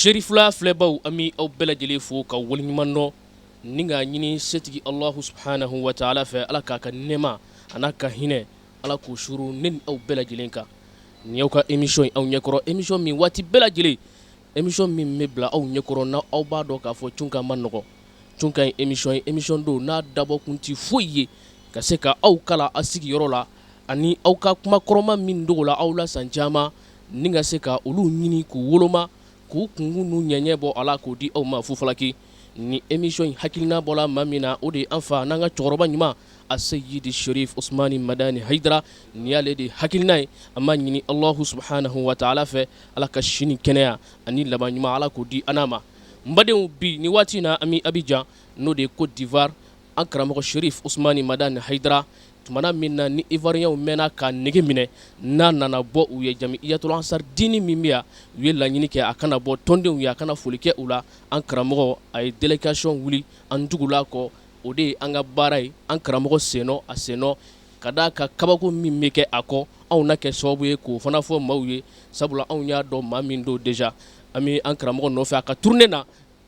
Sherifula filɛbaw an bɛ aw bɛɛ lajɛlen fo ka waleɲuman dɔn ni k'a ɲini setigi Alahu subhanahu wa ta'ala fɛ Ala k'a ka nɛɛma a n'a ka hinɛ Ala k'o suru ne ni aw bɛɛ lajɛlen kan ni y'aw ka émission ye aw ɲɛkɔrɔ émission min waati bɛɛ lajɛlen émission min bɛ bila aw ɲɛkɔrɔ na aw b'a dɔn k'a fɔ Cunka ma nɔgɔ Cunka ye émission don n'a dabɔ kun tɛ foyi ye ka se ka aw kala a sigiyɔrɔ la ani aw ka kuma kɔrɔma min dogo la aw la san caman ni ka se ka olu ɲini k'u woloma k'u kungu n'u ɲɛɲɛ bɔ Ala k'o di aw ma fufalaki ni émission in hakilina bɔla maa min na o de ye an fa n'an ka cɛkɔrɔba ɲuman a Seyidi Sherif Usmani Madani Hayidara ni y'ale de hakilina ye an b'a ɲini Alahu subhanahu wa ta'ala fɛ Ala ka sini kɛnɛya ani laban ɲuman Ala k'o di an ma n badenw bi ni waati in na an bɛ Abidjan n'o de ye Côte d'Ivoire an karamɔgɔ Sherif Usmani Madani Hayidara tumana min na ni Ivoiriyɛnw mɛnna ka nege minɛ n'a nana bɔ u ye Jamiyatul Ansar dini min bɛ yan u ye laɲini kɛ a kana bɔ tɔndenw ye a kana foli kɛ u la an karamɔgɔ a ye délégation wuli an dugula kɔ o de ye an ka baara ye an karamɔgɔ sennɔ a sennɔ ka d'a ka kabako min bɛ kɛ a kɔ anw na kɛ sababu ye k'o fana fɔ maaw ye sabula anw y'a dɔn maa min don déjà an bɛ an karamɔgɔ nɔfɛ a ka tournée na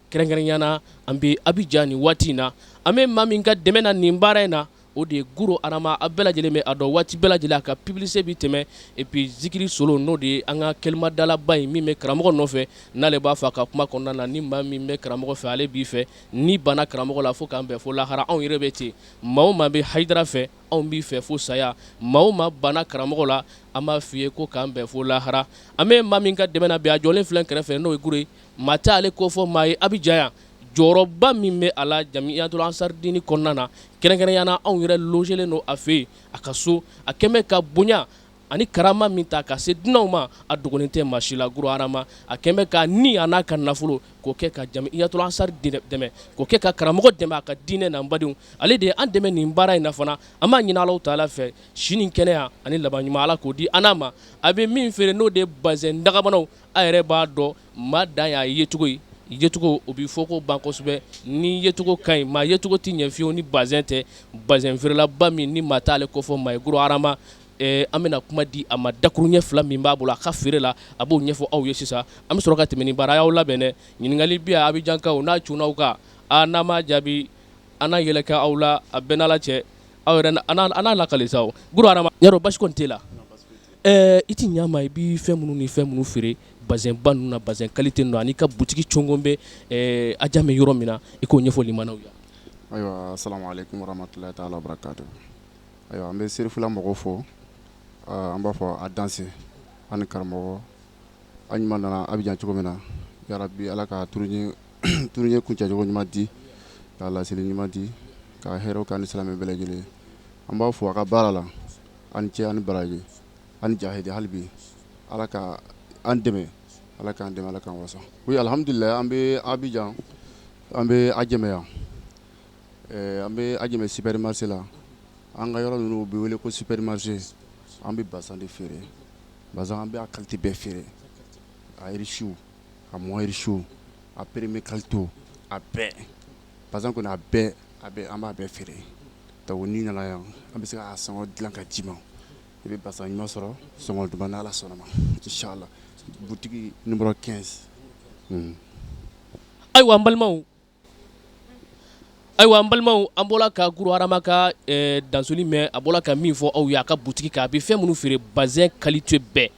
kɛrɛnkɛrɛnnenya na an bɛ Abidjan nin waati in na an bɛ maa min ka dɛmɛ na nin baara in na o de ye Guro Arama a bɛɛ lajɛlen bɛ a dɔn waati bɛɛ lajɛlen a ka publicité bi tɛmɛ et puis zikiri solo n'o de ye an ka kɛlimadalaba in min bɛ karamɔgɔ nɔfɛ n'ale b'a fɔ a ka kuma kɔnɔna na ni maa min bɛ karamɔgɔ fɛ ale b'i fɛ ni bana karamɔgɔ la fo k'an bɛn fo lahara anw yɛrɛ bɛ ten maa o maa bɛ Hayidara fɛ anw b'i fɛ fo saya maa o maa bana karamɔgɔ la an b'a f'i ye ko k'an bɛn fo lahara an bɛ maa min ka dɛmɛ na bi a jɔlen filɛ kɛrɛfɛ n'o ye Guro ye maa t'ale ko fɔ maa ye Abidjan yan jɔyɔrɔba min bɛ a la Jamiyatul Ansar dini kɔnɔna na kɛrɛnkɛrɛnnenya na anw yɛrɛ logelen don a fɛ yen a ka so a kɛn bɛ ka bonya ani karama min ta ka se dunanw ma a dogolen tɛ maa si la Guro Arama a kɛn bɛ ka ni a n'a ka nafolo k'o kɛ ka Jamiyatul Ansar dɛmɛ k'o kɛ ka karamɔgɔ dɛmɛ a ka diinɛ n'an badenw ale de ye an dɛmɛ nin baara in na fana an b'a ɲini Alahu Taala fɛ sini kɛnɛya ani laban ɲuman Ala k'o di an ma a bɛ min feere n'o de ye bazɛn dagabanaw a yɛrɛ b'a dɔn maa dan y'a ye cogo ye yecogo o bɛ fɔ ko ban kosɛbɛ ni yecogo ka ɲi maa yecogo tɛ ɲɛ fiyewu ni bazɛn tɛ bazɛn feerelaba min ni maa t'ale kofɔ maa ye Guro Arama an bɛna kuma di a ma dakuruɲɛ fila min b'a bolo a ka feere la a b'o ɲɛfɔ aw ye sisan an bɛ sɔrɔ ka tɛmɛ ni baara y'aw labɛn dɛ ɲininkali bi a Abidjankaw n'a cunnaw kan n'a ma jaabi an n'a yɛlɛ kɛ aw la a bɛɛ n'Ala cɛ aw yɛrɛ an n'a lakale sa Guro Arama yarɔ basi kɔni t'e la i ti ɲa ma i b'i fɛn minnu ni fɛn minnu feere bazɛn ba ninnu na bazɛn qualité ninnu ani ka butigi cɔngɔn bɛ Adjamɛ yɔrɔ min na i k'o ɲɛfɔ limanaw ye. Ayiwa assalamu alaikum warahmatullahi ta'ala wabarakatuh. Ayiwa an bɛ Serifula mɔgɔw fo an b'a fɔ a danse ani karamɔgɔ an ɲuman nana Abidjan cogo min na yarabi Ala ka turuɲɛ kuncɛcogo ɲuman di ka laseli ɲuman di ka hɛrɛw k'an ni silamɛ bɛɛ lajɛlen an b'a fɔ a ka baara la ani cɛ ani baraji ani jahidi hali bi Ala ka an dɛmɛ Ala k'an dɛmɛ Ala k'an wasa oui alhamdulillah an bɛ Abidjan an bɛ Adjamɛ yan an bɛ Adjamɛ supermarché la an ka yɔrɔ ninnu bɛ wele ko supermarché an bɛ bazɛn de feere bazɛn an bɛ a qualité bɛɛ feere a riche a moins riche a premier qualité a bɛɛ bazɛn kɔni a bɛɛ an b'a bɛɛ feere donc ni nana yan an bɛ se ka sɔngɔ dilan ka d'i ma i bɛ bazɛn ɲuman sɔrɔ sɔngɔ duman n'Ala sɔnna ma inchallah boutique numéro 15 ayiwa an balimaw an bɔra ka Guro Arama ka dansoli mɛn a bɔra ka min fɔ aw ye a ka boutique kan a bɛ fɛn minnu feere bazɛn qualité bɛɛ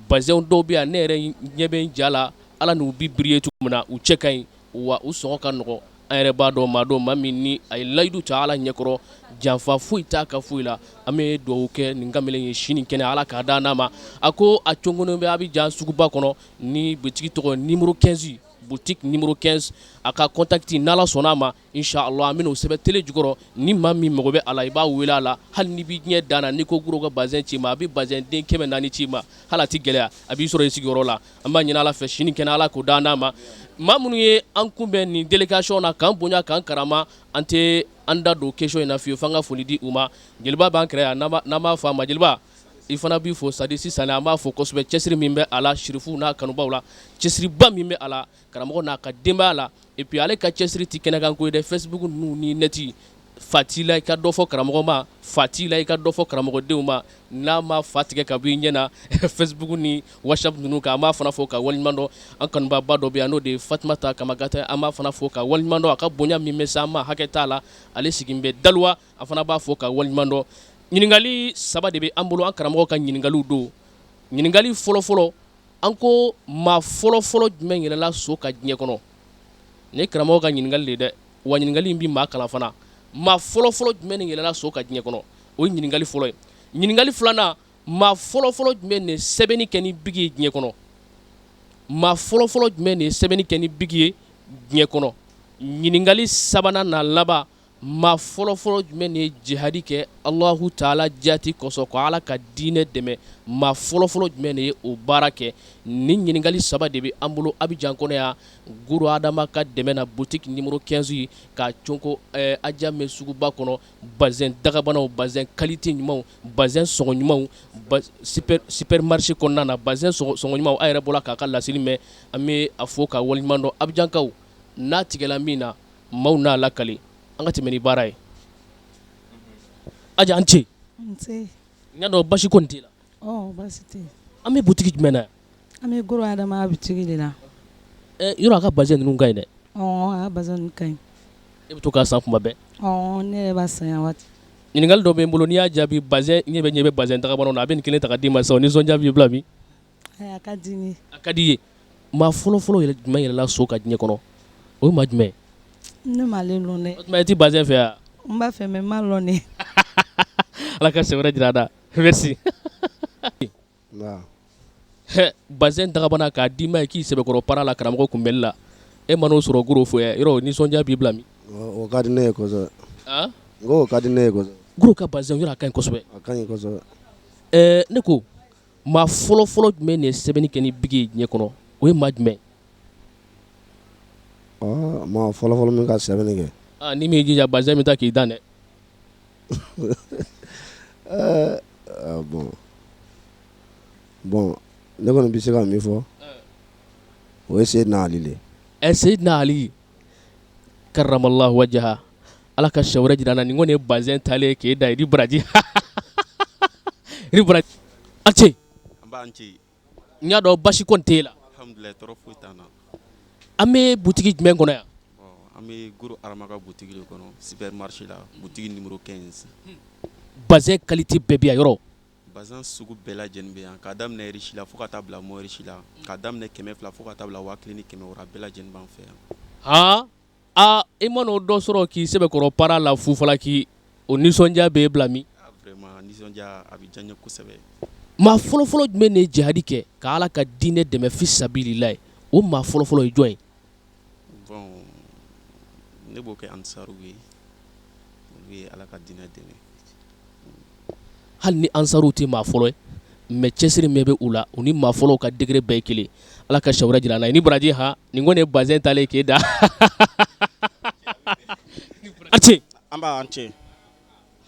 bazɛn dɔw bɛ yan ne yɛrɛ ɲɛ bɛ n ja la Ala n'u bi briller cogo min na u cɛ ka ɲi wa u sɔngɔ ka nɔgɔn an yɛrɛ b'a dɔn maa min ni a ye layidu ta Ala ɲɛkɔrɔ janfa foyi t'a ka foyi la an bɛ dugawu kɛ nin kamalen ye sini kɛnɛ Ala k'a d'an ma a ko a cɔngɔnnen bɛ Abidjan suguba kɔnɔ ni boutique tɔgɔ numéro 15 boutique numéro 15 a ka contact n'Ala sɔnna ma inchallah an bɛn'o sɛbɛn télé jukɔrɔ ni maa min mago bɛ a la i b'a wele a la hali ni b'i ɲɛ dan na ni ko Guro ka bazɛn ci ma a bɛ bazɛn den 400 ci ma hali a tɛ gɛlɛya a b'i sɔrɔ i sigiyɔrɔ la an b'a ɲini Ala fɛ sini kɛnɛ Ala k'o d'an ma maa minnu ye an kunbɛn nin délégation na k'an bonya k'an karama an tɛ an da don question in na fiyewu f'an ka foli di u ma jeliba b'an kɛrɛ yan n'an b'a fɔ a ma jeliba i fana b'i fo c'est à dire sisan an b'a fɔ kosɛbɛ cɛsiri min bɛ a la Sherifu n'a kanubaw la cɛsiriba min bɛ a la karamɔgɔ n'a ka denbaya la et puis ale ka cɛsiri tɛ kɛnɛkan ko ye dɛ Facebook ninnu ni net fatila i ka dɔ fɔ karamɔgɔ ma fatila i ka dɔ fɔ karamɔgɔdenw ma n'a ma fa tigɛ ka bɔ i ɲɛna Facebook ni WhatsApp ninnu kan an b'a fana fɔ ka waliɲuman dɔn an kanubaba dɔ bɛ yan n'o de ye Fatumata Kamagata an b'a fana fɔ ka waliɲuman dɔn a ka bonya min bɛ se an ma hakɛ t'a la ale sigilen bɛ Daluwa a fana b'a fɔ ka waliɲuman dɔn ɲininkali 3 de bɛ an bolo an karamɔgɔ ka ɲininkaliw don ɲininkali fɔlɔfɔlɔ an ko maa fɔlɔfɔlɔ jumɛn yɛlɛla so ka diɲɛ kɔnɔ ni karamɔgɔ ka ɲininkali de dɛ wa ɲininkali in bi maa kalan fana maa fɔlɔfɔlɔ jumɛn de yɛlɛla so ka diɲɛ kɔnɔ o ye ɲininkali fɔlɔ ye ɲininkali filanan maa fɔlɔfɔlɔ jumɛn de ye sɛbɛnni kɛ ni bigi ye diɲɛ kɔnɔ maa fɔlɔfɔlɔ jumɛn de ye sɛbɛnni kɛ ni bigi ye diɲɛ kɔnɔ ɲininkali sabanan n'a laban maa fɔlɔfɔlɔ jumɛn de ye jihadi kɛ Allahu Taala jati kosɔn ko Ala ka diinɛ dɛmɛ maa fɔlɔfɔlɔ jumɛn de ye o baara kɛ ni ɲininkali 3 de bɛ an bolo Abidjan kɔnɔ yan Guru Adama ka dɛmɛ na boutique numéro 15 ka conko Adjamé suguba kɔnɔ bazin dagabanaw bazin qualité ɲumanw bazin sɔngɔ ɲumanw supermarché kɔnɔna na bazin sɔngɔ ɲumanw a yɛrɛ bɔra k'a ka laseli mɛn an bɛ a fɔ ka waliɲuman dɔn Abidjankaw n'a tigɛla min na maaw n'a lakale an ka tɛmɛ ni baara ye Adja an ce n y'a dɔn basi kɔni t'i la basi tɛ an bɛ boutique jumɛn na an bɛ Guru Adama boutique de la yɔrɔ a ka bazin ninnu ka ɲi dɛ a ka bazin ninnu ka ɲi e bɛ to k'a san kuma bɛɛ ne yɛrɛ b'a san yan waati ɲininkali dɔ bɛ n bolo n'i y'a jaabi bazin ɲɛ bɛ bazin dagabanaw na a bɛ nin kelen ta ka d'i ma sisan nisɔndiya b'i bila min a ka di ne a ka di i ye maa fɔlɔfɔlɔ jumɛn yɛlɛla so ka diɲɛ kɔnɔ o ye maa jumɛn ne m'ale lɔn dɛ o tuma i tɛ bazin fɛ yan n b'a fɛ mais n m'a lɔn dɛ Ala ka sɛ wɛrɛ jira an na merci bazin dagabana k'a d'i ma k'i sɛbɛkɔrɔ para la karamɔgɔ kunbɛnli la e ma n'o sɔrɔ Guru fo yan yɔrɔ nisɔndiya b'i bila min o ka di ne ye kosɛbɛ n ko o ka di ne ye kosɛbɛ Guru ka bazin yɔrɔ a ka ɲi kosɛbɛ a ka ɲi kosɛbɛ ne ko maa fɔlɔfɔlɔ jumɛn de ye sɛbɛnni kɛ ni bigi ye diɲɛ kɔnɔ o ye maa jumɛn maa fɔlɔfɔlɔ min ka sɛbɛnni kɛ ni min y'i jija bazin bɛ taa k'i dan dɛ bon ne kɔni bɛ se ka min fɔ o ye Seydina Ali le Seydina Ali karamallahu wajaha Ala ka sɛ wɛrɛ jira an na nin kɔni ye bazin talen k'e da i ni baraji an ce an b'an ce n y'a dɔn basi kɔni t'e la alhamdulilayi tɔɔrɔ foyi t'an na an bɛ boutique jumɛn kɔnɔ yan an bɛ Guru Adama ka boutique de kɔnɔ supermarché la boutique numéro 15 bazin qualité bɛɛ bɛ yan yɔrɔ bazin sugu bɛɛ lajɛlen bɛ yan k'a daminɛ riche la fo ka taa bila moins riche la k'a daminɛ 200 fo ka taa bila 1000 ni 100 wɛrɛ bɛɛ lajɛlen b'an fɛ yan i ma n'o dɔ sɔrɔ k'i sɛbɛkɔrɔ para la fufala k'i o nisɔndiya b'e bila min vraiment nisɔndiya a bɛ diya n ye kosɛbɛ maa fɔlɔfɔlɔ jumɛn de ye jihadi kɛ ka Ala ka diinɛ dɛmɛ fi sabililayi o maa fɔlɔfɔlɔ ye jɔn ye bon ne b'o kɛ ansaruw ye olu ye Ala ka diinɛ dɛmɛ hali ni ansaruw tɛ maa fɔlɔ ye mais cɛsiri min bɛ u la u ni maa fɔlɔw ka degré bɛɛ ye kelen Ala ka sɛ wɛrɛ jira an na ni baraji nin kɔni ye bazin talen k'e da a ce an b'an ce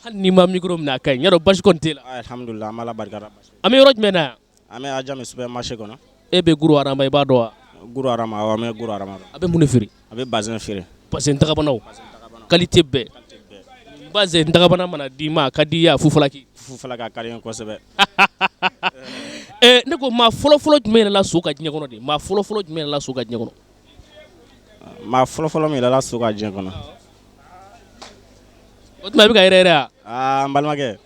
hali ni ma micro minɛ a ka ɲi y'a dɔn basi kɔni t'e la alhamdulilayi an b'Ala barika da an bɛ yɔrɔ jumɛn na yan an bɛ Adjamé supermarché kɔnɔ e bɛ Guru Adama i b'a dɔn wa Guru Adama awɔ an bɛ Guru Adama a bɛ mun de feere a bɛ bazin feere bazin dagabanaw qualité bɛɛ bazin dagabana mana d'i ma a ka di i ye a fufalaki fufalaki ka di n ye kosɛbɛ ne ko maa fɔlɔfɔlɔ jumɛn yɛlɛla so ka diɲɛ kɔnɔ de maa fɔlɔfɔlɔ jumɛn yɛlɛla so ka diɲɛ kɔnɔ maa fɔlɔfɔlɔ min yɛlɛla so ka diɲɛ kɔnɔ o tuma i bɛ ka yɛrɛ yɛrɛ wa n balimakɛ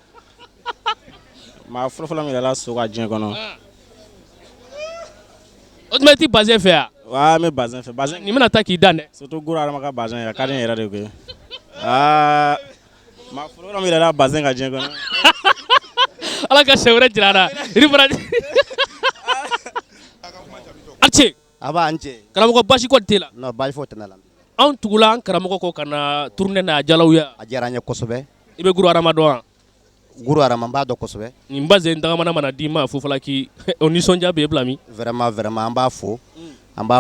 maa fɔlɔfɔlɔ min yɛlɛla so ka diɲɛ kɔnɔ o tuma i tɛ bazin fɛ yan wa an bɛ bazin fɛ bazin nin bɛna taa k'i dan dɛ surtout Guru Adama ka bazin a ka di n yɛrɛ de koyi maa fɔlɔfɔlɔ min yɛlɛla bazin ka diɲɛ kɔnɔ Ala ka sɛ wɛrɛ jira an na ni baraji a ce a b'an ce karamɔgɔ basi kɔni t'e la non basi foyi tɛ ne la anw tugula an karamɔgɔ kɔ ka na tournée n'a jalaw ya a diyara n ye kosɛbɛ i bɛ Guru Adama dɔn wa Guru Adama n b'a dɔn kosɛbɛ nin bazin dagamana mana d'i ma fufalaki o nisɔndiya b'e bila min vraiment an b'a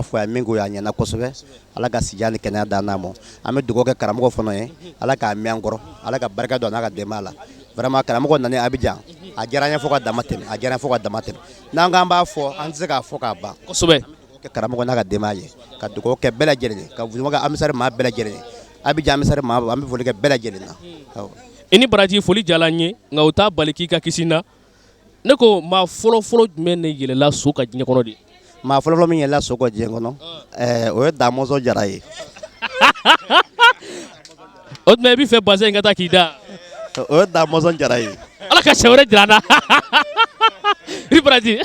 fo yan min ko y'a ɲɛna kosɛbɛ Ala ka sijan ni kɛnɛya d'an n'a ma an bɛ dugawu kɛ karamɔgɔ fana ye Ala k'a mɛn an kɔrɔ Ala ka barika don a n'a ka denbaya la vraiment karamɔgɔ nana Abidjan a diyara n ye fo ka dama tɛmɛ n'an k'an b'a fɔ an tɛ se k'a fɔ k'a ban kosɛbɛ ka karamɔgɔ n'a ka denbaya ye ka dugawu kɛ bɛɛ lajɛlen ye ka amisari maa bɛɛ lajɛlen ye Abidjan an bɛ sari maa an bɛ foli kɛ bɛɛ lajɛlen na. I ni baraji foli diyara n ye nka o t'a bali k'i ka kisi na ne ko maa fɔlɔ jumɛn de yɛlɛla so ka diɲɛ kɔnɔ de. Maa fɔlɔ min yɛlɛla so ka diɲɛ kɔnɔ o ye Damɔzɔn Jara ye. O tuma i b'i fɛ bazɛn in ka taa k'i da. O ye Damɔzɔn Jara ye. Ala ka sɛ wɛrɛ jira an na. I baraji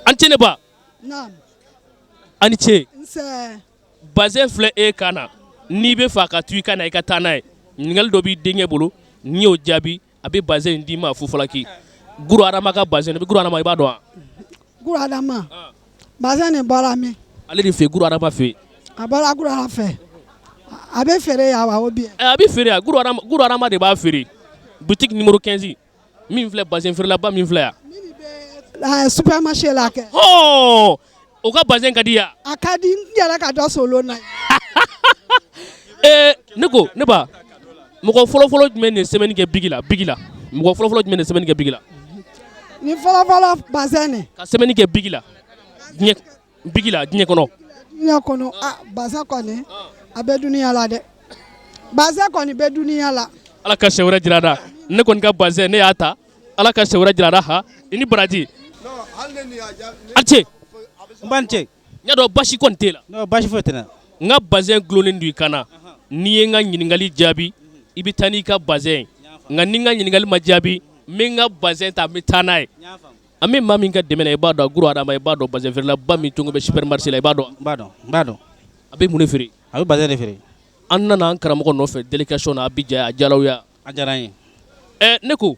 an tɛ ne ba. A ni ce. Bazɛn filɛ e kan na n'i bɛ fɛ a ka to i kan na i ka taa n'a ye ɲininkali dɔ b'i denkɛ bolo n'i y'o jaabi a bɛ bazɛn in d'i ma Fufalaki. Guru Adama ka bazɛn Guru Adama i b'a dɔn wa. Guru Adama bazɛn nin bɔra min. Ale de fɛ Guru Adama fɛ. A bɔra Guru Adama fɛ. A bɛ feere yan wa o bi. A bɛ feere yan Guru Adama de b'a feere boutique numéro 15 min filɛ bazɛn feerelaba min filɛ yan. Supermarché la kɛ. O ka bazɛn ka di yan. A ka di n yɛrɛ ka dɔ solo na. Ne ko ne ba mɔgɔ fɔlɔ jumɛn de sɛbɛnni kɛ bigi la mɔgɔ fɔlɔ jumɛn de sɛbɛnni kɛ bigi la. Ni fɔlɔ bazɛn ne. Ka sɛbɛnni kɛ bigi la diɲɛ kɔnɔ. Diɲɛ kɔnɔ bazɛn kɔni a bɛ duniya la dɛ. Bazɛn kɔni bɛ duniya la. Ala ka sɛ wɛrɛ jira an na ne kɔni ka bazɛn ne y'a ta Ala ka sɛ wɛrɛ jira an na ha i ni baraji. A ce. N b'a ni ce. N y'a dɔn basi kɔni t'e la. Non basi foyi tɛ n na. N ka bazɛn gulonnen don i kan na n'i ye n ka ɲininkali jaabi i bɛ taa n'i ka bazɛn nka ni n ka ɲininkali ma jaabi n bɛ n ka bazɛn ta n bɛ taa n'a ye. An bɛ maa min ka dɛmɛ na i b'a dɔn Guru Adama i b'a dɔn bazɛn feerelaba min tungo bɛ supermarché la i b'a dɔn. N b'a dɔn. A bɛ mun de feere. A bɛ bazɛn de feere. An nana an karamɔgɔ nɔfɛ délégation na Abidjan a diyara aw ye. A diyara n ye. Ne ko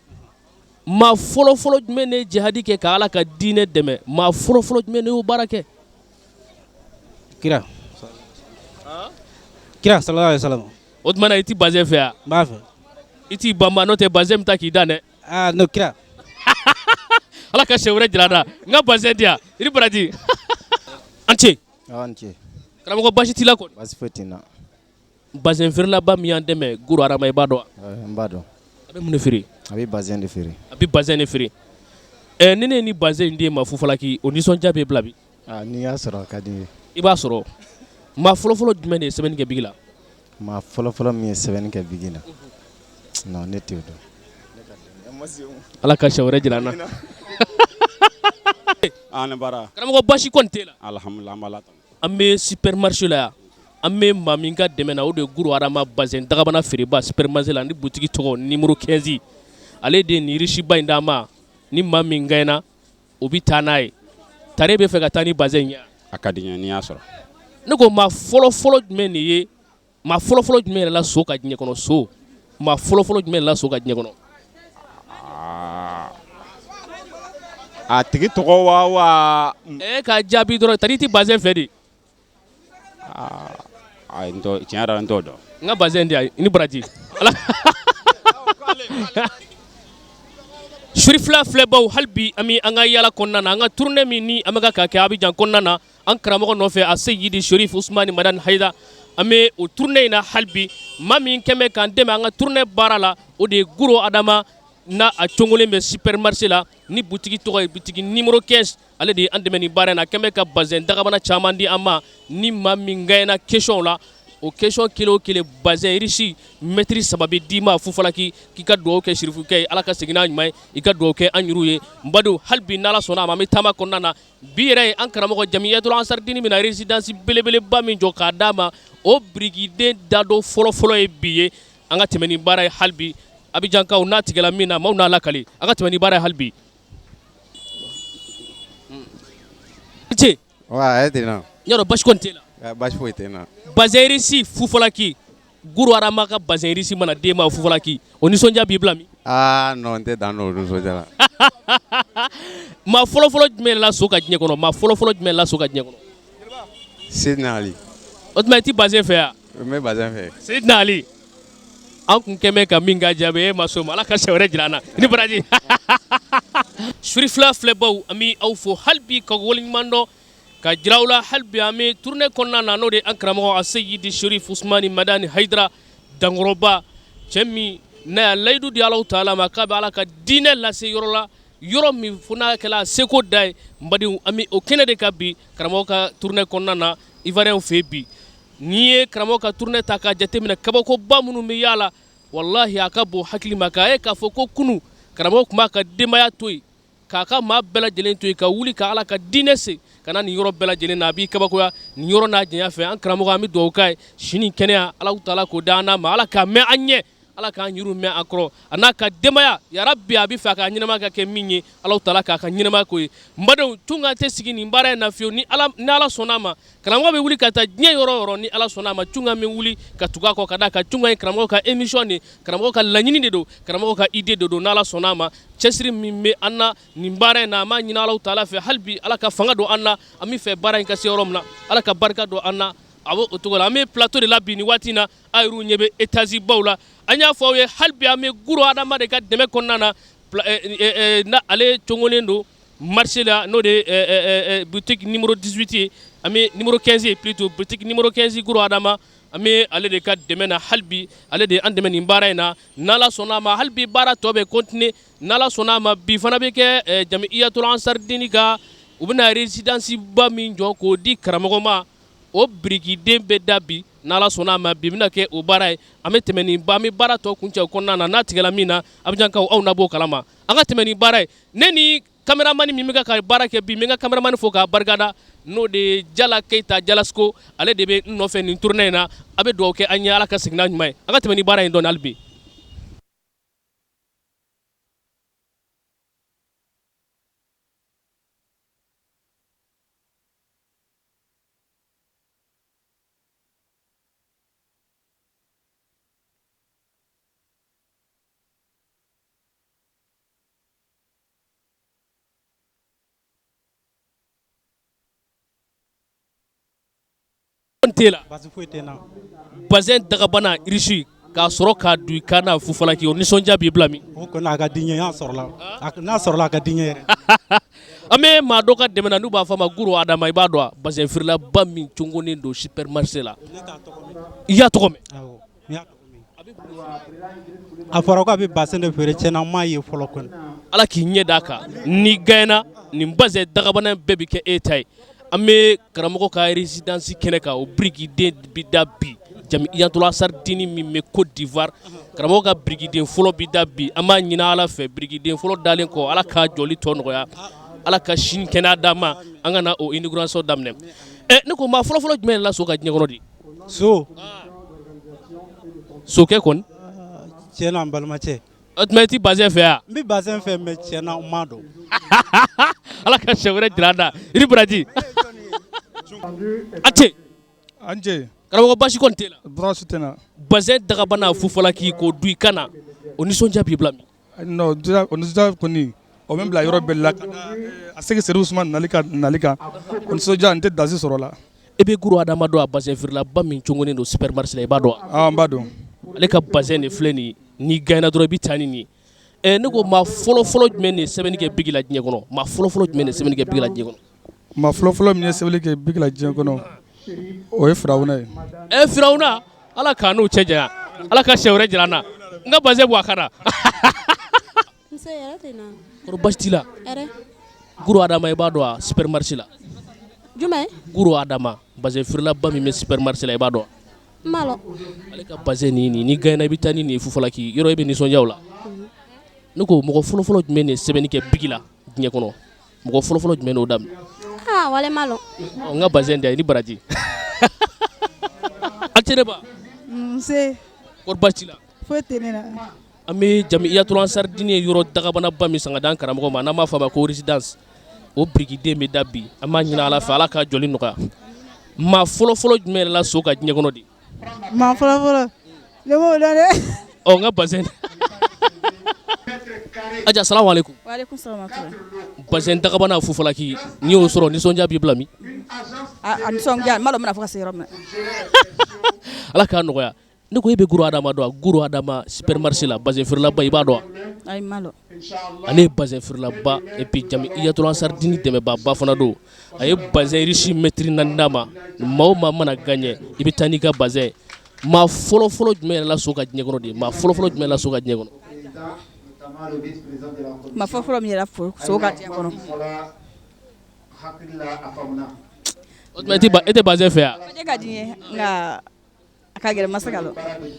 maa fɔlɔ jumɛn de ye jihadi kɛ ka Ala ka diinɛ dɛmɛ maa fɔlɔ jumɛn de y'o baara kɛ. Kira sallallahu alaihi wasallam. O tuma na i ti bazɛn fɛ yan. N b'a fɛ. I t'i banban n'o tɛ bazɛn bɛ taa k'i da dɛ. No Kira. Ala ka sɛ wɛrɛ jira an na n ka bazɛn di yan i ni baraji. An ce. Awa ni ce. Karamɔgɔ basi t'i la kɔni. Basi foyi tɛ n na. Bazɛn feerelaba min y'an dɛmɛ Guru Adama i b'a dɔn wa. N b'a dɔn. A bɛ mun de feere. A bɛ bazɛn de feere. A bɛ bazɛn de feere. Ni ne ye ni bazɛn in di ma Fufalaki o nisɔndiya bɛ bila bi. N'i y'a sɔrɔ a ka di n ye. I b'a sɔrɔ maa fɔlɔ jumɛn de ye sɛbɛnni kɛ bigi la. Maa fɔlɔ min ye sɛbɛnni kɛ bigi la. Non ne t'o dɔn. Ala ka sɛ wɛrɛ jira an na. Ani bara. Karamɔgɔ basi kɔni t'e la. Alhamdulillah an b'a la tan. An bɛ supermarché la yan an bɛ maa min ka dɛmɛ na o de ye Guru Adama bazɛn dagabana feereba supermarché la ni boutique tɔgɔ numéro 15 ale de ye nin richiba in d'an ma ni maa min gagnera o bɛ taa n'a ye tare bɛ fɛ ka taa ni bazɛn ye. A ka di n ye n'i y'a sɔrɔ. Ne ko maa fɔlɔ jumɛn de ye maa fɔlɔ jumɛn yɛrɛ la so ka diɲɛ kɔnɔ so maa fɔlɔ jumɛn yɛrɛ la so ka diɲɛ kɔnɔ. A tigi tɔgɔ wa. Ka jaabi dɔrɔn tari i ti bazɛn fɛ de. Tiɲɛ yɛrɛ la n t'o dɔn. N ka bazɛn di yan i ni baraji. Suri filɛbaw hali bi an bɛ an ka yala kɔnɔna na an ka tournée min ni an bɛ ka kɛ Abidjan kɔnɔna na an karamɔgɔ nɔfɛ a Seyidi Sherif Usmani Madani Hayidara an bɛ o tournée in na hali bi maa min kɛn bɛ k'an dɛmɛ an ka tournée baara la o de ye Guru Adama n'a a congolen bɛ supermarché la ni boutique tɔgɔ ye boutique numéro 15 ale de ye an dɛmɛ nin baara in na a kɛn bɛ ka bazɛn dagabana caman di an ma ni maa min gagnera question la o question kelen o kelen bazɛn riche mètre 3 bɛ d'i ma Fufalaki k'i ka dugawu kɛ Sherifukɛ ye Ala ka segin n'a ɲuman ye i ka dugawu kɛ an yɛrɛw ye n badenw hali bi n'Ala sɔnna a ma an bɛ taama kɔnɔna na bi yɛrɛ ye an karamɔgɔ Jamiyatul Ansarudine bɛna résidence belebeleba min jɔ k'a d'a ma o birikiden dadon fɔlɔ ye bi ye an ka tɛmɛ ni baara ye hali bi Abidjankaw n'a tigɛla min na maaw n'a lakale an ka tɛmɛ ni baara ye hali bi. Ce. Wa a ye ten na. N y'a dɔn basi kɔni t'e la. Basi foyi tɛ n na. Bazɛn riche Fufalaki Guru Adama ka bazɛn riche mana d'e ma Fufalaki o nisɔndiya b'i bila min. Non n tɛ dan n'o nisɔndiya la. Maa fɔlɔ jumɛn la so ka diɲɛ kɔnɔ maa fɔlɔ jumɛn la so ka diɲɛ kɔnɔ. Seydina Ali. O tuma i ti bazɛn fɛ yan. N bɛ bazɛn fɛ. Seydina Ali an kun kɛn bɛ ka min ka jaabi e ma so ma Ala ka sɛ wɛrɛ jira an na i ni baraji. Suri filɛbaw an bɛ aw fo hali bi ka waleɲuman dɔn ka jira aw la hali bi an bɛ tournée kɔnɔna na n'o de ye an karamɔgɔ a Seyidi Sherif Usmani Madani Hayidara dankɔrɔba cɛ min n'a y'a layidu di Alahu Taala ma k'a bɛ Ala ka diinɛ lase yɔrɔ la yɔrɔ min fo n'a kɛla seko da ye n badenw an bɛ o kɛnɛ de kan bi karamɔgɔ ka tournée kɔnɔna na Ivoirien fɛ bi n'i ye karamɔgɔ ka tournée ta k'a jateminɛ kabakoba minnu bɛ yala wallahi a ka bon hakili ma k'a ye k'a fɔ ko kunu karamɔgɔ tun b'a ka denbaya to yen k'a ka maa bɛɛ lajɛlen to yen ka wuli ka Ala ka diinɛ se ka na nin yɔrɔ bɛɛ lajɛlen na a b'i kabakoya nin yɔrɔ n'a janya fɛ an karamɔgɔ an bɛ dugawu k'a ye sini kɛnɛya Alahu taala k'o d'an n'a ma Ala k'a mɛn an ɲɛ Ala k'an yiriw mɛn a kɔrɔ a n'a ka denbaya yarabi a bɛ fɛ a ka ɲɛnama ka kɛ min ye Alahu taala k'a ka ɲɛnama k'o ye n badenw tunga tɛ sigi nin baara in na fiyewu ni Ala sɔnn'a ma karamɔgɔ bɛ wuli ka taa diɲɛ yɔrɔ o yɔrɔ ni Ala sɔnn'a ma tunga bɛ wuli ka tugu a kɔ ka d'a kan tunga ye karamɔgɔ ka émission de karamɔgɔ ka laɲini de don karamɔgɔ ka idée de don n'Ala sɔnn'a ma cɛsiri min bɛ an na nin baara in na an b'a ɲini Alahu taala fɛ hali bi Ala ka fanga don an na an bɛ fɛ baara in ka se yɔrɔ min na Ala ka barika don an na a b'o cogo la an bɛ plateau de la bi nin waati in na a yɛrɛw ɲɛ bɛ étage baw la an y'a fɔ aw ye hali bi an bɛ Guro Adama de ka dɛmɛ kɔnɔna na ale cɔngɔlen don marché la n'o de ye boutique numéro 18 ye an bɛ numéro 15 ye plutôt boutique numéro 15 Guro Adama an bɛ ale de ka dɛmɛ na hali bi ale de ye an dɛmɛ nin baara in na n'Ala sɔnn'a ma hali bi baara tɔ bɛ continuer n'Ala sɔnn'a ma bi fana bɛ kɛ Jamiyatul Ansarudine ka u bɛna résidence ba min jɔ k'o di karamɔgɔ ma o birikiden bɛ da bi n'Ala sɔnn'a ma bi bɛna kɛ o baara ye an bɛ tɛmɛ nin ba an bɛ baara tɔ kuncɛ o kɔnɔna na n'a tigɛla min na Abijankaw aw na b'o kalama an ka tɛmɛ nin baara ye ne ni caméraman min bɛ ka baara kɛ bi n bɛ n ka caméraman fo k'a barikada n'o de ye Jala Keyita Jalasko ale de bɛ n nɔfɛ nin tournée in na a bɛ dugawu kɛ an ye Ala ka segin n'a ɲuman ye an ka tɛmɛ nin baara in dɔɔni hali bi. Bazin dagabana irisi k'a sɔrɔ k'a dun i kan na fufalaki o nisɔndiya b'i bila min o kɔni a ka di n ye n'a sɔrɔla a ka di n ye yɛrɛ an bɛ maa dɔ ka dɛmɛ na n'u b'a fɔ a ma Guro Adama i b'a dɔn bazin feerelaba min cɔngɔnnen don supermarché la i y'a tɔgɔ mɛn a fɔra ko a bɛ bazin de feere tiɲɛna n m'a ye fɔlɔ kɔni Ala k'i ɲɛ d'a kan n'i gagnera nin bazin dagabana bɛɛ bɛ kɛ e ta ye an bɛ karamɔgɔ ka résidence kɛnɛ kan o birikiden bɛ da bi Jamiyatul Ansarudine min bɛ Côte d'Ivoire karamɔgɔ ka birikiden fɔlɔ bɛ da bi an b'a ɲini Ala fɛ birikiden fɔlɔ dalen kɔ Ala k'a jɔli tɔ nɔgɔya Ala ka sini kɛnɛya d'a ma an ka na o inauguration daminɛ ne ko maa fɔlɔ-fɔlɔ jumɛn de la so ka diɲɛ kɔnɔ de sokɛ kɔni tiɲɛna n balimacɛ o tuma i ti bazin fɛ yan n bɛ bazin fɛ mais tiɲɛna n m'a dɔn Ala ka sɛ wɛrɛ jira an na Iri Baraji an cɛ karamɔgɔ basi kɔni t'e la baasi tɛ n na bazin dagabana fufalaki k'o dun i kan na o nisɔndiya b'i bila min non o nisɔndiya kɔni o bɛ n bila yɔrɔ bɛɛ la a se ka Seydou Ousmane nali kan o nisɔndiya n tɛ dasi sɔrɔ la e bɛ Guro Adama dɔn a bazin feerelaba min cɔngɔnnen don supermarché la i b'a dɔn wa n b'a dɔn ale ka bazin de filɛ nin ye n'i gagnera dɔrɔn i bɛ taa ni nin ye ne ko maa fɔlɔ-fɔlɔ jumɛn de ye sɛbɛnni kɛ bigi la diɲɛ kɔnɔ maa fɔlɔ-fɔlɔ jumɛn de ye sɛbɛnni kɛ bigi la diɲɛ kɔnɔ maa fɔlɔ-fɔlɔ min ye sɛbɛnni kɛ bigi la diɲɛ kɔnɔ o ye Firawuna ye Firawuna Ala k'a n'u cɛ janya Ala ka sɛ wɛrɛ jira an na n ka bazin bɔ a kan na kɔrɔ basi t'i la Guro Adama i b'a dɔn a supermarché la jumɛn Guro Adama bazin feerelaba min bɛ supermarché la i b'a dɔn n b'a dɔn ale ka bazin nin n'i gagnera i bɛ taa ni nin ye fufalaki yɔrɔ i bɛ nisɔndiya o la ne ko mɔgɔ fɔlɔ-fɔlɔ jumɛn de ye sɛbɛnni kɛ bigi la diɲɛ kɔnɔ mɔgɔ fɔlɔ-fɔlɔ jumɛn de y'o daminɛ wale n b'a dɔn n ka bazin de ye ni Baraji an tɛ ne ba nse kɔrɔ basi t'i la foyi tɛ ne la an bɛ Jamiyatul Ansarudine yɔrɔ dagabanaba min san ka d'an karamɔgɔ ma n'an b'a fɔ a ma ko résidence o birikiden bɛ da bi an b'a ɲini Ala fɛ Ala ka jɔli nɔgɔya maa fɔlɔ-fɔlɔ jumɛn de la so ka diɲɛ kɔnɔ de maa fɔlɔ-fɔlɔ ne b'o dɔn dɛ n ka bazin Aja salamu alaikum waaleykum salam bazin dagabana fufalaki n'i y'o sɔrɔ nisɔndiya b'i bila min a nisɔndiya n m'a dɔn n bɛna fɔ ka se yɔrɔ min na Ala k'a nɔgɔya ne ko e bɛ Guro Adama dɔn Guro Adama supermarché la bazin feerelaba i b'a dɔn ayi n m'a dɔn ale ye bazin feerelaba et puis Jamiyatul Ansarudine dɛmɛbaaba fana don a ye bazin riche mètre 4 d'a ma maa o maa mana gagner i bɛ taa n'i ka bazin maa fɔlɔ-fɔlɔ jumɛn yɛrɛ la so ka diɲɛ kɔnɔ de maa fɔlɔ-fɔlɔ jumɛn la so ka diɲɛ kɔnɔ maa fɔlɔ-fɔlɔ min yɛrɛ so ka diɲɛ kɔnɔ o tuma e tɛ bazin fɛ yan ka di n ye nka a ka gɛlɛn ma se ka lɔ.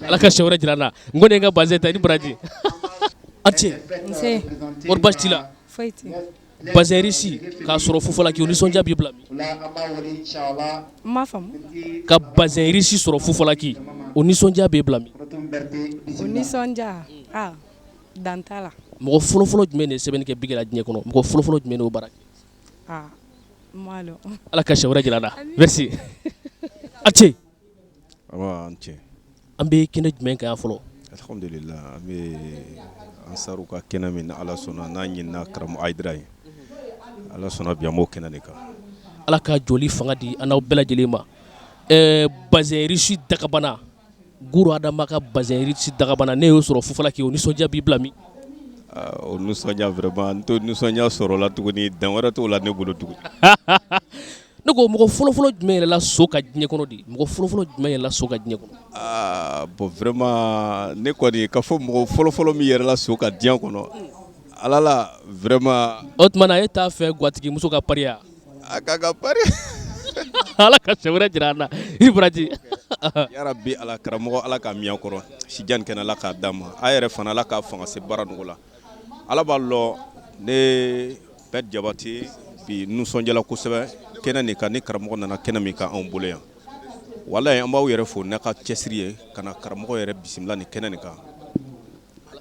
ala ka sɛ wɛrɛ jira n na n ko ne ye n ka bazɛn ta i ni baraji a cɛ nse wari baasi t'i la foyi tɛ bazɛn risi k'a sɔrɔ fufala k'i o nisɔndiya b'i bila min n m'a faamu ka bazɛn risi sɔrɔ fufala k'i o nisɔndiya b'i bila min o nisɔndiya dan t'a la mɔgɔ fɔlɔfɔlɔ jumɛn de ye sɛbɛnni kɛ bigi la diɲɛ kɔnɔ mɔgɔ fɔlɔfɔlɔ jumɛn de y'o baara kɛ n m'a dɔn ala ka sɛ wɛrɛ jira n na merci a cɛ an cɛ an bɛ kɛnɛ jumɛn kan yan fɔlɔ alhamdulillah an bɛ ansaru ka kɛnɛ min na ala sɔnna n'a ɲinina karamɔgɔ ayidara ye ala sɔnna bi an b'o kɛnɛ de kan ala ka joli fanga di an n'aw bɛɛ lajɛlen ma bazɛn risi dagabana guru adama ka bazɛn risi dagabana ne y'o sɔrɔ fufala k'i o nisɔndiya b'i bila min o nisɔndiya vraiment n t'o nisɔndiya sɔrɔ la tuguni dan wɛrɛ t'o la ne bolo tuguni ne ko mɔgɔ fɔlɔfɔlɔ jumɛn yɛrɛla so ka diɲɛ kɔnɔ de mɔgɔ fɔlɔfɔlɔ jumɛn yɛrɛla so ka diɲɛ kɔnɔ bon vraiment ne kɔni ka fɔ mɔgɔ fɔlɔfɔlɔ min yɛrɛla so ka diɲɛ kɔnɔ ala la vraiment o tuma na e t'a fɛ gatigi muso ka pariya a ka ka pari ala ka sɛ wɛrɛ jira an na i baraji yarabi ala karamɔgɔ ala ka miyan kɔrɔ sijan kɛnɛ ala k'a d'a ma a yɛrɛ fana ala k'a fanga se baara nugu la ala b'a lɔ ne bɛɛ jabati bi nisɔndiyala kosɛbɛ kɛnɛ nin kan ni karamɔgɔ nana kɛnɛ min kan anw bolo yan walayi an b'aw yɛrɛ fo n'a ka cɛsiri ye ka na karamɔgɔ yɛrɛ bisimila nin kɛnɛ nin kan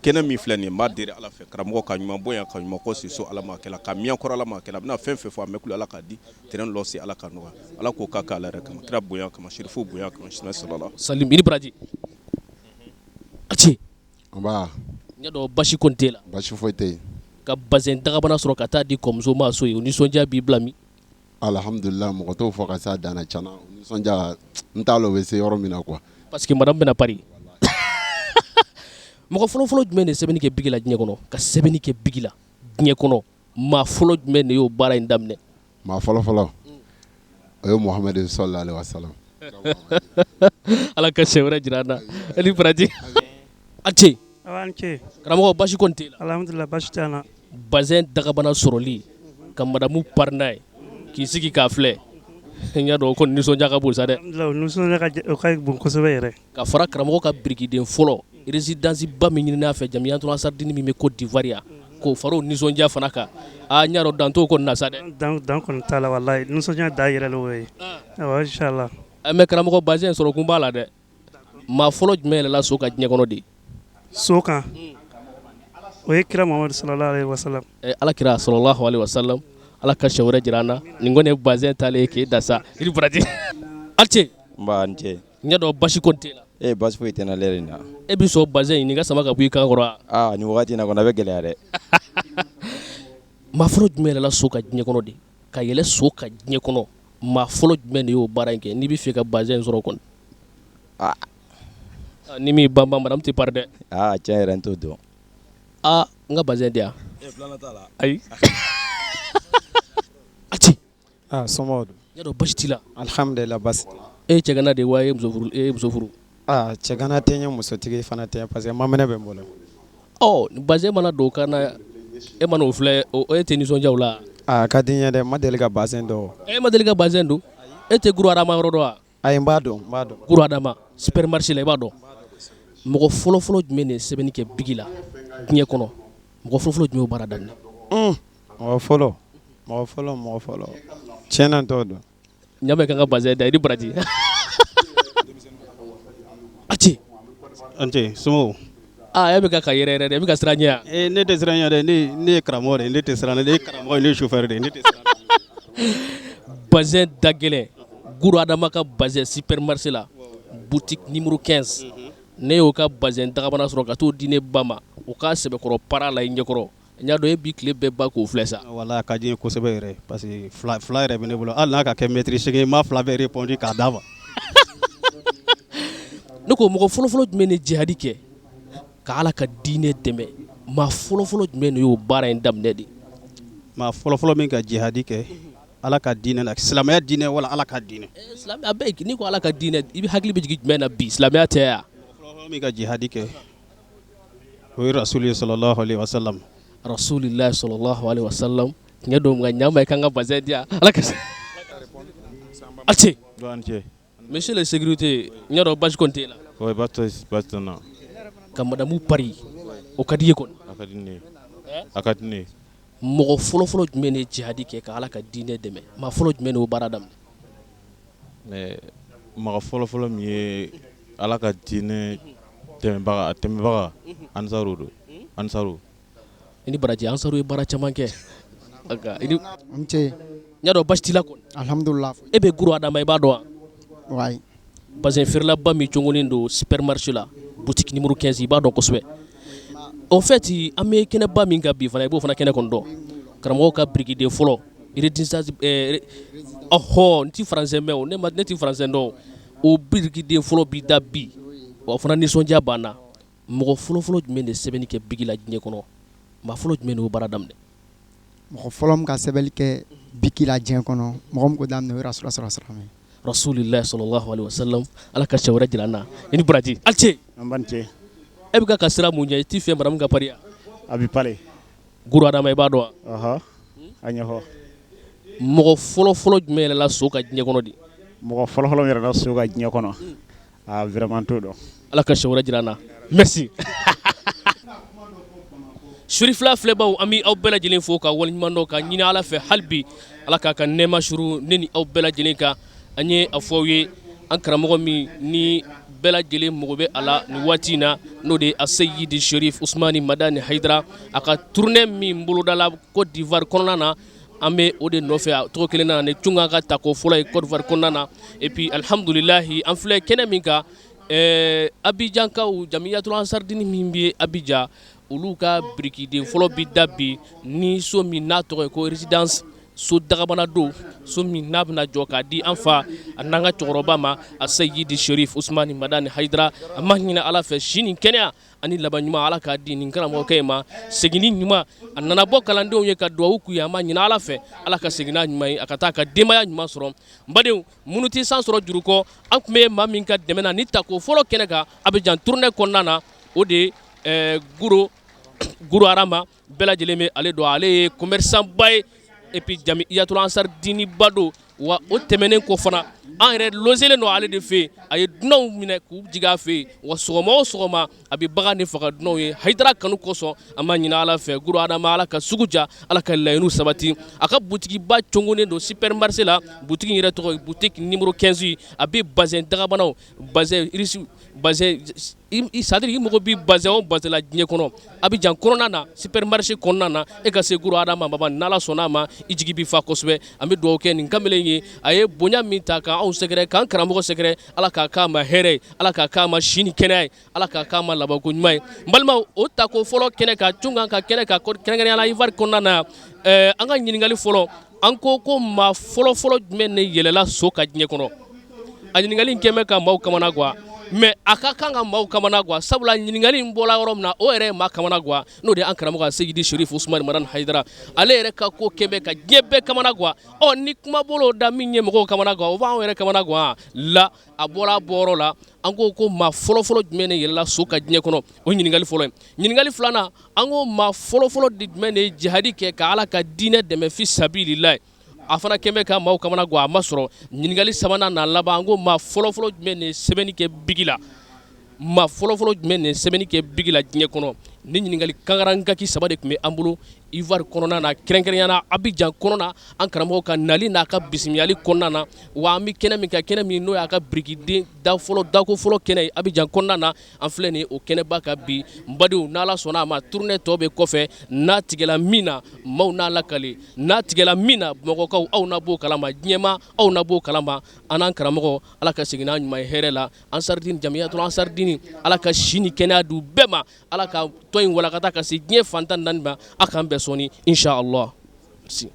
kɛnɛ min filɛ nin ye n b'a deli ala fɛ karamɔgɔ ka ɲuman bonya ka ɲuman kɔ si so ala ma kɛla ka miyan kɔrɔ ala ma kɛla a bɛna fɛn fɛn fɔ a mɛn kulu ala k'a di tɛrɛn lɔ se ala ka nɔgɔya ala k'o k'a k'ala yɛrɛ kama kira bonya kama sherifu bonya kama sinɛ salala salim i ni baraji a cɛ an b'a n y'a dɔn basi kɔni t'e la basi foyi tɛ yen ka bazɛn dagabana sɔrɔ ka taa di kɔmuso ma so ye o nisɔndiya b'i bila min alhamdulillah mɔgɔ t'o fɔ ka s'a dan na tiɲɛna nisɔndiya n t'a lɔ o bɛ se yɔrɔ min na quoi parce que madame bɛna pari mɔgɔ fɔlɔfɔlɔ jumɛn de ye sɛbɛnni kɛ bigi la diɲɛ kɔnɔ ka sɛbɛnni kɛ bigi la diɲɛ kɔnɔ maa fɔlɔ jumɛn de y'o baara in daminɛ maa fɔlɔfɔlɔ o ye muhamadu sallallahu alaihi wasallam ala ka sɛ wɛrɛ jira an na e ni baraji a cɛ awa n cɛ karamɔgɔ basi kɔni t'e la alhamdulillah basi t'an na bazɛn dagabana sɔrɔli ka madamu pari n'a ye k'i sigi k'a filɛ n y'a dɔn o kɔni nisɔndiya ka bon sa dɛ alhamdulillah o nisɔndiya o ka bon kosɛbɛ yɛrɛ ka fara karamɔgɔ ka birikiden fɔlɔ résidence ba min ɲinina fɛ jamiyatula sardini min bɛ Côte d'Ivoire yan k'o fara o nisɔndiya fana kan n y'a dɔn dan t'o kɔni na sa dɛ dan kɔni t'a la walayi nisɔndiya da yɛrɛ l'o ye awɔ inchallah mais karamɔgɔ bazɛn sɔrɔ kun b'a la dɛ maa fɔlɔ jumɛn yɛlɛla so ka diɲɛ kɔnɔ de so kan o ye kira mamadu sallallahu alaihi wasallam ala kira sallallahu alaihi wasallam ala ka sɛ wɛrɛ jira an na nin kɔni ye bazɛn taalen ye k'e da sa i ni baraji a cɛ n ba n cɛ n y'a dɔn basi kɔni t'e la basi foyi tɛ n na lɛrɛ in na e bi sɔn bazɛn ɲini ka sama ka bɔ i kan kɔrɔ wa nin wagati in na kɔni a bɛ gɛlɛya dɛ maa fɔlɔ jumɛn yɛlɛla so ka diɲɛ kɔnɔ de ka yɛlɛ so ka diɲɛ kɔnɔ maa fɔlɔ jumɛn de y'o baara in kɛ n'i bɛ fɛ ka bazɛn sɔrɔ kɔni ni min banban madame tɛ pari dɛ tiɲɛ yɛrɛ n t'o dɔn n ka bazɛn di yan ayi a ci somɔgɔw don n y'a dɔn basi t'i la alhamdulillah basi e ye cɛgana de ye wa e ye muso furu cɛgana tɛ n ye musotigi fana tɛ parce que maminɛ bɛ n bolo ni bazɛn mana don kan na e mana o filɛ e tɛ nisɔndiya o la a ka di n ye dɛ n ma deli ka bazɛn dɔn e ma deli ka bazɛn don e tɛ guru adama yɔrɔ dɔn wa ayi n b'a dɔn guru adama supermarché la i b'a dɔn mɔgɔ fɔlɔfɔlɔ jumɛn de ye sɛbɛnni kɛ bigi la diɲɛ kɔnɔ mɔgɔ fɔlɔfɔlɔ jumɛn y'o baara daminɛ mɔgɔ fɔlɔ tiɲɛna n t'o dɔn ɲamɛ kan ka bazɛn da i ni baraji a ci an cɛ somɔgɔw e bɛ ka yɛrɛ yɛrɛ de e bɛ ka siran ɲɛ yan ne tɛ siran ɲɛ dɛ ne ye karamɔgɔ de ne tɛ siran ne ye karamɔgɔ ne ye chauffeur de ne tɛ siran bazɛn da gɛlɛn guru adama ka bazɛn supermarché la boutique numéro 15 ne y'o ka bazɛn dagabana sɔrɔ ka t'o di ne ba ma o k'a sɛbɛkɔrɔ para la i ɲɛkɔrɔ n y'a dɔn e bi tile bɛɛ ba k'o filɛ sa wala a ka di n ye kosɛbɛ yɛrɛ parce que fila yɛrɛ bɛ ne bolo hali n'a ka kɛ mètre seegin n m'a fila bɛɛ répondre k'a d'a ma ne ko mɔgɔ fɔlɔfɔlɔ jumɛn de jihadi kɛ ka ala ka diinɛ dɛmɛ maa fɔlɔfɔlɔ jumɛn de y'o baara in daminɛ de maa fɔlɔfɔlɔ min ka jihadi kɛ ala ka diinɛ la silamɛya diinɛ wala ala ka diinɛ silamɛya bɛɛ n'i ko ala ka diinɛ i bɛ hakili bɛ jigin jumɛn na bi silamɛya tɛ yan fɔlɔfɔlɔ min ka jihadi kɛ o ye rasuli sallallahu alaihi wasallam rasulillahi sallallahu alaihi wasallam tiɲɛ don nka ɲaama i kan ka bazɛn di yan ala ka se a cɛ Monsieur le sécurité nyaro bash konté la ouais bastona ka madamu pari o kadiye kon akadini mogo folo jumɛn de jihadi kɛ ka ala ka diinɛ dɛmɛ ma folo jumɛn de o baara daminɛ mais maga fɔlɔ min ye ala ka diinɛ tɛmɛbaga ansaru i ni baraji ansaru ye baara caman kɛ nce ɲa dɔn basi t'i la kɔni alhamdulillah e bɛ guru adama i b'a dɔn wa wayi bazin feerelaba min cogolen don supermarché la boutique numéro 15 i b'a dɔn kosɛbɛ en fait an bɛ kɛnɛba min ka bi fana i b'o fana kɛnɛ kɔni dɔn karamɔgɔw ka birikiden fɔlɔ résidence n ti français mɛn o ne ti français dɔn o birikiden fɔlɔ bi da bi wa fana nisɔndiya banna mɔgɔ fɔlɔ jumɛn de sɛbɛnni kɛ bigi la diɲɛ kɔnɔ maa fɔlɔ jumɛn de o baara daminɛ mɔgɔ fɔlɔ min ka sɛbɛnni kɛ bigi la diɲɛ kɔnɔ mɔgɔ min ko daminɛ o ye rasulillahi sallallahu alaihi wasallam ala ka cɛ wɛrɛ jira an na i ni baraji ali ce an bani ce e bɛ ka sira mun ɲɛ i t'i fɛ maramu ka pariya a bi pale guru adama i b'a dɔn wa a ɲɛfɔ mɔgɔ fɔlɔ jumɛn yɛrɛ la so ka diɲɛ kɔnɔ di mɔgɔ fɔlɔ yɛrɛ la so ka diɲɛ kɔnɔ a vraiment t'o dɔn ala ka cɛ wɛrɛ jira an na merci suri fila filɛbaw an bɛ aw bɛɛ lajɛlen fo ka waleɲuman dɔn ka ɲini ala fɛ hali bi ala k'a ka nɛɛma suru ne ni aw bɛɛ lajɛlen kan an ye a fɔ aw ye an karamɔgɔ min ni bɛɛ lajɛlen mago bɛ a la nin waati in na n'o de ye a seyidi sherif usmani madani hayidara a ka tournée min bolodala Côte d'Ivoire kɔnɔna na an bɛ o de nɔfɛ a tɔgɔ kelen na ni tunga ka tako fɔlɔ ye Côte d'Ivoire kɔnɔna na et puis alhamdulilahi an filɛ kɛnɛ min kan Abidjankaw jamiyatul ansardini min bɛ Abidjan olu ka birikiden fɔlɔ bi da bi ni so min n'a tɔgɔ ye ko résidence so dagabana don so min n'a bɛna jɔ k'a di an fa a n'an ka cɛkɔrɔba ma a seyidi sherif usmani madani hayidara a ma ɲini ala fɛ si ni kɛnɛya ani laban ɲuman ala k'a di nin karamɔgɔkɛ in ma seginni ɲuman a nana bɔ kalandenw ye ka duwawu k'u ye a ma ɲini ala fɛ ala ka seginna ɲuman ye a ka taa ka denbaya ɲuman sɔrɔ n badenw minnu tɛ san sɔrɔ juru kɔ an tun bɛ maa min ka dɛmɛ na ni tako fɔlɔ kɛnɛ kan Abidjan tournée kɔnɔna na o de ye guru arama bɛɛ lajɛlen bɛ ale dɔn ale ye commerçant ba ye et puis jamiyatul ansardini ba don wa o tɛmɛnen kɔ fana an yɛrɛ loselen don ale de fɛ yen a ye dunanw minɛ k'u jigin a fɛ yen wa sɔgɔma o sɔgɔma a bɛ bagan de faga dunanw ye hayidara kanu kosɔn an b'a ɲini ala fɛ guru adama ala ka sugu ja ala ka laɲiniw sabati a ka butikiba cogonen don supermarché la butiki in yɛrɛ tɔgɔ ye boutique numéro 15 a bɛ bazin dagabanaw bazin c'est-à-dire i mago bɛ bazin o bazin la diɲɛ kɔnɔ Abidjan kɔnɔna na supermarché kɔnɔna na e ka se guru adama baba n'ala sɔnna a ma i jigi bɛ fa kosɛbɛ an bɛ dugawu kɛ nin kamalen ye a ye bonya min ta kan anw sɛgɛrɛ k'an karamɔgɔ sɛgɛrɛ ala k'a k'a ma hɛrɛ ye ala k'a k'a ma si ni kɛnɛya ye ala k'a k'a ma labanko ɲuman ye n balimaw o tako fɔlɔ kɛnɛ kan tunga ka kɛnɛ kan kɛrɛnkɛrɛnnenya la Ivoire kɔnɔna na an ka ɲininkali fɔlɔ an ko maa fɔlɔ jumɛn de yɛlɛla so ka diɲɛ kɔnɔ a ɲininkali in kɛmɛ ka maaw kamana guwa mais a ka kan ka maaw kamana guwa sabula ɲininkali in bɔla yɔrɔ min na o yɛrɛ ye maa kamana guwa n'o de ye an karamɔgɔ seyidi sherif usmani madani hayidara ale yɛrɛ ka ko kɛmɛ ka diɲɛ bɛɛ kamana guwa ni kuma bolo da min ye mɔgɔw kamana guwa o b'anw yɛrɛ kamana guwa la a bɔra bɔyɔrɔ la an ko maa fɔlɔ jumɛn de yɛlɛla so ka diɲɛ kɔnɔ o ɲininkali fɔlɔ ye ɲininkali filanan an ko maa fɔlɔ de jumɛn de ye jihadi kɛ ka ala ka diinɛ dɛmɛ fi sabilillahi a fana kɛmɛ ka maaw kamana guwa a ma sɔrɔ ɲininkali sabanan n'a laban an ko maa fɔlɔ jumɛn de ye sɛbɛnni kɛ bigi la maa fɔlɔ jumɛn de ye sɛbɛnni kɛ bigi la diɲɛ kɔnɔ ni ɲininkali kangarangaki saba de tun bɛ an bolo Ivoire kɔnɔna na kɛrɛnkɛrɛnnenya la Abidjan kɔnɔna an karamɔgɔ ka nali n'a ka bisimilali kɔnɔna na wa an bɛ kɛnɛ min kan kɛnɛ min n'o y'a ka birikiden dako fɔlɔ kɛnɛ ye Abidjan kɔnɔna na an filɛ nin ye o kɛnɛba kan bi n badenw n'ala sɔnna a ma tournée tɔ bɛ kɔfɛ n'a tigɛla min na maaw n'a lakale n'a tigɛla min na Bamakɔkaw aw na b'o kalama diɲɛma aw na b'o kalama an n'an karamɔgɔ ala ka segin n'a ɲuman ye hɛrɛ la ansardini jamiyatul ansardini ala ka si ni kɛnɛya d'u bɛɛ ma ala ka tɔ in walakata ka se diɲɛ fantan naani ma a k'an bɛɛ sɔni inshallah. Merci.